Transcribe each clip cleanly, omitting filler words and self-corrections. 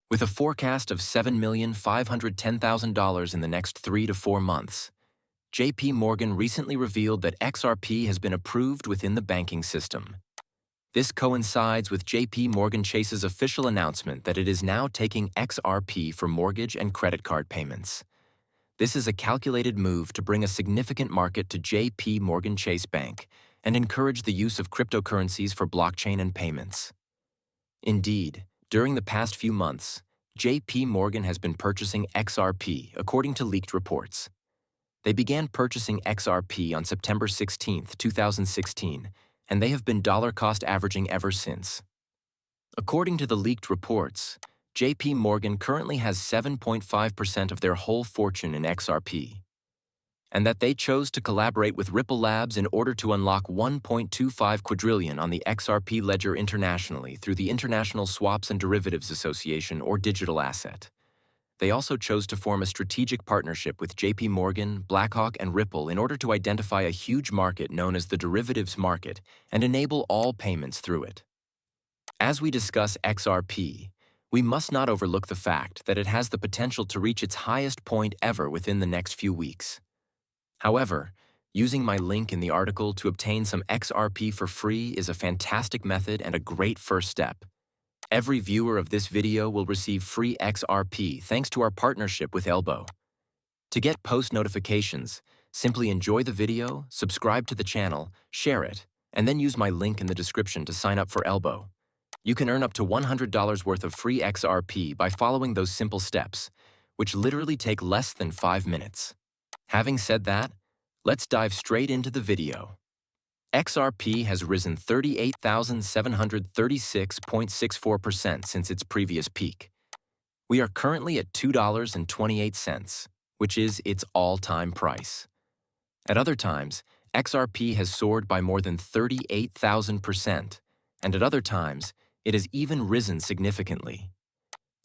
With a forecast of $7,510,000 in the next 3 to 4 months, JP Morgan recently revealed that XRP has been approved within the banking system. This coincides with JP Morgan Chase's official announcement that it is now taking XRP for mortgage and credit card payments. This is a calculated move to bring a significant market to JP Morgan Chase Bank and encourage the use of cryptocurrencies for blockchain and payments. Indeed, during the past few months, JP Morgan has been purchasing XRP according to leaked reports. They began purchasing XRP on September 16, 2016, and they have been dollar cost averaging ever since. According to the leaked reports, JP Morgan currently has 7.5% of their whole fortune in XRP, and that they chose to collaborate with Ripple Labs in order to unlock 1.25 quadrillion on the XRP ledger internationally through the International Swaps and Derivatives Association or digital asset. They also chose to form a strategic partnership with JP Morgan, BlackRock, and Ripple in order to identify a huge market known as the derivatives market and enable all payments through it. As we discuss XRP, we must not overlook the fact that it has the potential to reach its highest point ever within the next few weeks. However, using my link in the article to obtain some XRP for free is a fantastic method and a great first step. Every viewer of this video will receive free XRP thanks to our partnership with Elbow. To get post notifications, simply enjoy the video, subscribe to the channel, share it, and then use my link in the description to sign up for Elbow. You can earn up to $100 worth of free XRP by following those simple steps, which literally take less than 5 minutes. Having said that, let's dive straight into the video. XRP has risen 38,736.64% since its previous peak. We are currently at $2.28, which is its all-time price. At other times, XRP has soared by more than 38,000%, and at other times, it has even risen significantly.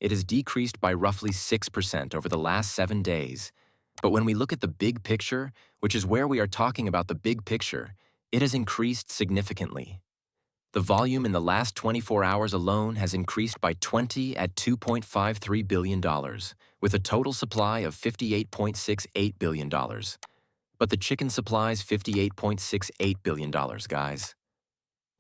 It has decreased by roughly 6% over the last 7 days, but when we look at the big picture, which is where we are talking about the big picture, it has increased significantly. The volume in the last 24 hours alone has increased by 20 at $2.53 billion, with a total supply of $58.68 billion. But the chicken supply is $58.68 billion, guys.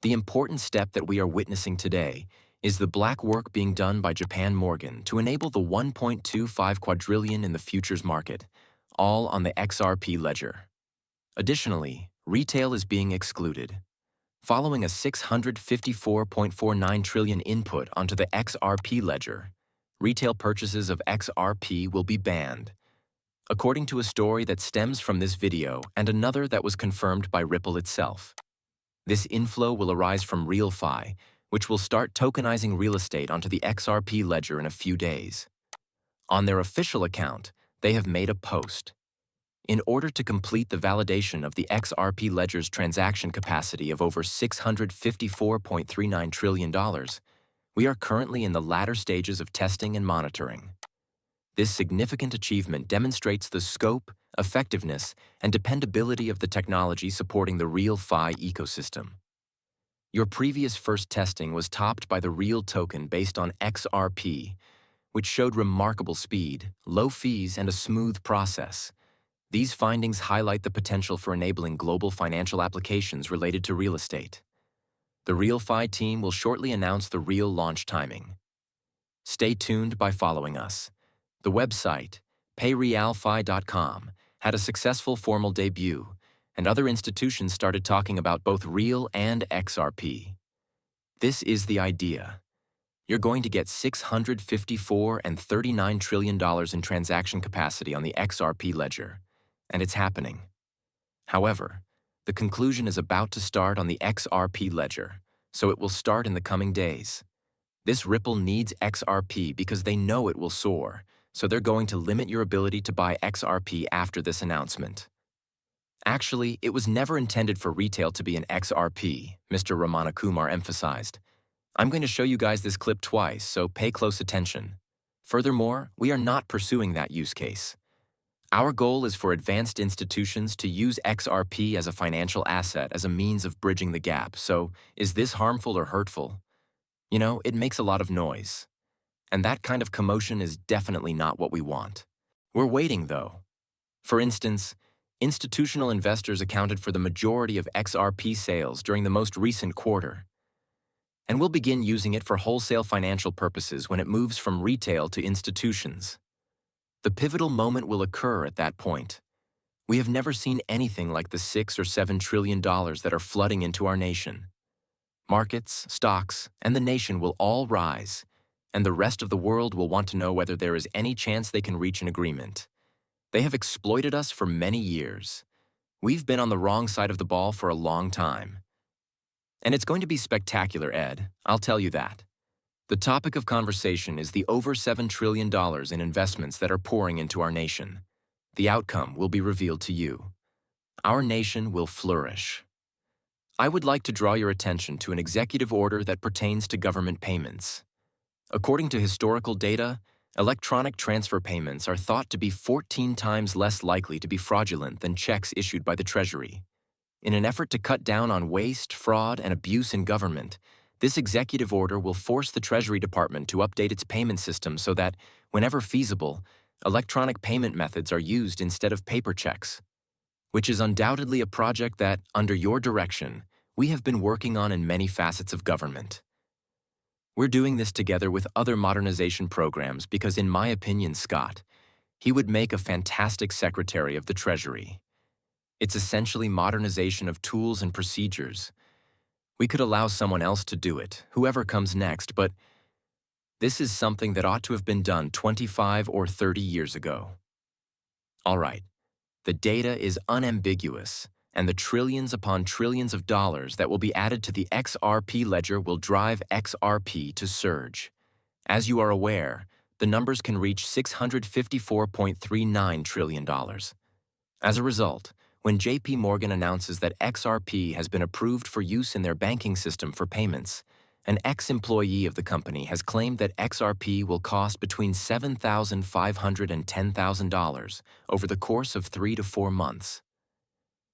The important step that we are witnessing today is the black work being done by JP Morgan to enable the 1.25 quadrillion in the futures market, all on the XRP ledger. Additionally, retail is being excluded. Following a 654.49 trillion input onto the XRP ledger, retail purchases of XRP will be banned. According to a story that stems from this video and another that was confirmed by Ripple itself. This inflow will arise from RealFi, which will start tokenizing real estate onto the XRP ledger in a few days. On their official account, they have made a post. In order to complete the validation of the XRP ledger's transaction capacity of over $654.39 trillion, we are currently in the latter stages of testing and monitoring. This significant achievement demonstrates the scope, effectiveness, and dependability of the technology supporting the RealFi ecosystem. Your previous first testing was topped by the Real token based on XRP, which showed remarkable speed, low fees, and a smooth process. These findings highlight the potential for enabling global financial applications related to real estate. The RealFi team will shortly announce the Real launch timing. Stay tuned by following us. The website, payrealfi.com, had a successful formal debut, and other institutions started talking about both Real and XRP. This is the idea. You're going to get $654.39 trillion in transaction capacity on the XRP ledger. And it's happening. However, the conclusion is about to start on the XRP ledger, so it will start in the coming days. This Ripple needs XRP because they know it will soar, so they're going to limit your ability to buy XRP after this announcement. Actually, it was never intended for retail to be an XRP, Mr. Ramanakumar emphasized. I'm going to show you guys this clip twice, so pay close attention. Furthermore, we are not pursuing that use case. Our goal is for advanced institutions to use XRP as a financial asset as a means of bridging the gap. So, is this harmful or hurtful? You know, it makes a lot of noise. and that kind of commotion is definitely not what we want. We're waiting, though. For instance, institutional investors accounted for the majority of XRP sales during the most recent quarter, and we'll begin using it for wholesale financial purposes when it moves from retail to institutions. The pivotal moment will occur at that point. We have never seen anything like the $6 or $7 trillion that are flooding into our nation. Markets, stocks, and the nation will all rise, and the rest of the world will want to know whether there is any chance they can reach an agreement. They have exploited us for many years. We've been on the wrong side of the ball for a long time. And it's going to be spectacular, Ed, I'll tell you that. The topic of conversation is the over $7 trillion in investments that are pouring into our nation. The outcome will be revealed to you. Our nation will flourish. I would like to draw your attention to an executive order that pertains to government payments. According to historical data, electronic transfer payments are thought to be 14 times less likely to be fraudulent than checks issued by the Treasury. In an effort to cut down on waste, fraud, and abuse in government, this executive order will force the Treasury Department to update its payment system so that, whenever feasible, electronic payment methods are used instead of paper checks, which is undoubtedly a project that, under your direction, we have been working on in many facets of government. We're doing this together with other modernization programs because, in my opinion, Scott, he would make a fantastic Secretary of the Treasury. It's essentially modernization of tools and procedures. We could allow someone else to do it, whoever comes next, but this is something that ought to have been done 25 or 30 years ago. All right, the data is unambiguous, and the trillions upon trillions of dollars that will be added to the XRP ledger will drive XRP to surge. As you are aware, the numbers can reach $654.39 trillion. As a result, when JP Morgan announces that XRP has been approved for use in their banking system for payments, an ex-employee of the company has claimed that XRP will cost between $7,500 and $10,000 over the course of 3 to 4 months.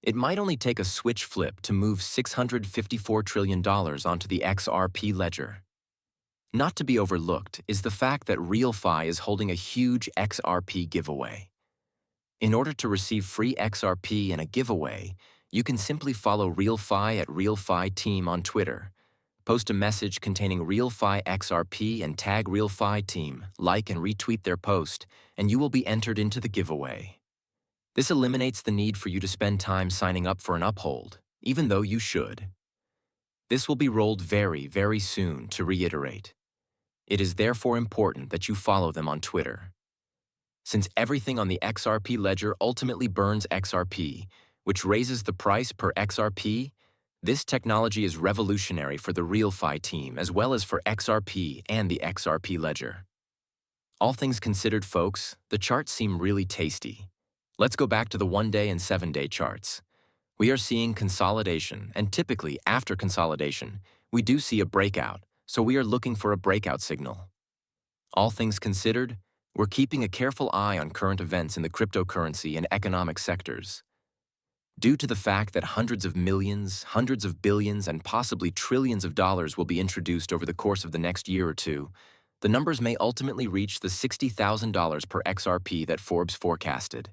It might only take a switch flip to move $654 trillion onto the XRP ledger. Not to be overlooked is the fact that RealFi is holding a huge XRP giveaway. In order to receive free XRP in a giveaway, you can simply follow RealFi at RealFi Team on Twitter. Post a message containing RealFi XRP and tag RealFi Team, like and retweet their post, and you will be entered into the giveaway. This eliminates the need for you to spend time signing up for an uphold, even though you should. This will be rolled very, very soon, to reiterate. It is therefore important that you follow them on Twitter. Since everything on the XRP ledger ultimately burns XRP, which raises the price per XRP, this technology is revolutionary for the RealFi team as well as for XRP and the XRP ledger. All things considered, folks, the charts seem really tasty. Let's go back to the 1-day and 7-day charts. We are seeing consolidation, and typically after consolidation, we do see a breakout, so we are looking for a breakout signal. All things considered, we're keeping a careful eye on current events in the cryptocurrency and economic sectors. Due to the fact that hundreds of millions, hundreds of billions, and possibly trillions of dollars will be introduced over the course of the next year or two, the numbers may ultimately reach the $60,000 per XRP that Forbes forecasted.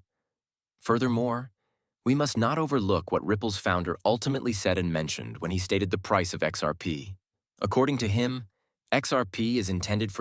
Furthermore, we must not overlook what Ripple's founder ultimately said and mentioned when he stated the price of XRP. According to him, XRP is intended for